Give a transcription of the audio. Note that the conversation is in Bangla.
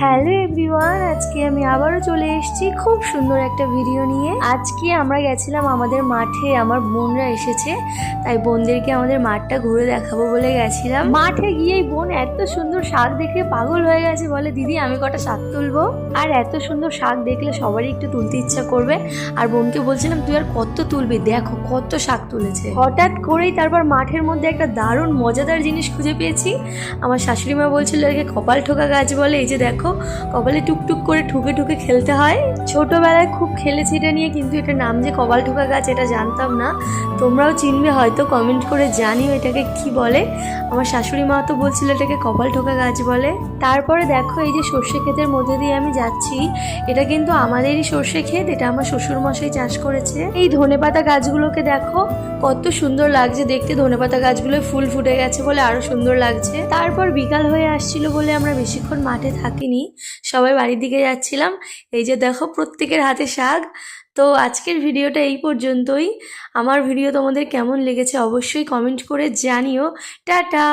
হ্যালো এভরিওয়ান, আজকে আমি আবারও চলে এসেছি খুব সুন্দর একটা ভিডিও নিয়ে। আজকে আমরা গেছিলাম আমাদের মাঠে, আমার বোনরা এসেছে, তাই বোনদেরকে আমাদের মাঠটা ঘুরে দেখাবো বলে গেছিলাম। মাঠে গিয়েই বোন এত সুন্দর শাক দেখে পাগল হয়ে গেছে, বলে দিদি আমি কটা শাক তুলবো। আর এত সুন্দর শাক দেখলে সবারই একটু তুলতে ইচ্ছা করবে। আর বোনকে বলছিলাম তুই আর কত তুলবি, দেখো কত শাক তুলেছে। হঠাৎ করেই তারপর মাঠের মধ্যে একটা দারুণ মজাদার জিনিস খুঁজে পেয়েছি। আমার শাশুড়ি মা বলছিল একে কপাল ঠোকা গাছ বলে। এই যে দেখো, কপালে টুকটুক করে ঠুকে ঠুকে খেলতে হয়। ছোটবেলায় খুব খেলেছি এটা নিয়ে, কিন্তু এটার নাম যে কপাল ঠোকা গাছ এটা জানতাম না। তোমরাও চিনবে হয়তো, কমেন্ট করে জানিও এটাকে কি বলে। আমার শাশুড়ি মা তো বলছিল এটাকে কপাল ঠোকা গাছ বলে। তারপরে দেখো, এই যে সর্ষে ক্ষেতের মধ্যে দিয়ে আমি যাচ্ছি, এটা কিন্তু আমাদেরই সর্ষে ক্ষেত, এটা আমার শ্বশুর মশাই চাষ করেছে। এই ধনেপাতা গাছগুলোকে দেখো কত সুন্দর লাগছে দেখতে, ধনেপাতা গাছগুলো ফুল ফুটে গেছে বলে আরো সুন্দর লাগছে। তারপর বিকাল হয়ে আসছিল বলে আমরা বেশিক্ষণ মাঠে থাকিনি, সবাই বাড়ির দিকে যাচ্ছিলাম। এই যে দেখো প্রত্যেকের হাতে শাক। তো আজকের ভিডিওটা এই পর্যন্তই। আমার ভিডিও তোমাদের কেমন লেগেছে অবশ্যই কমেন্ট করে জানিও। টাটা।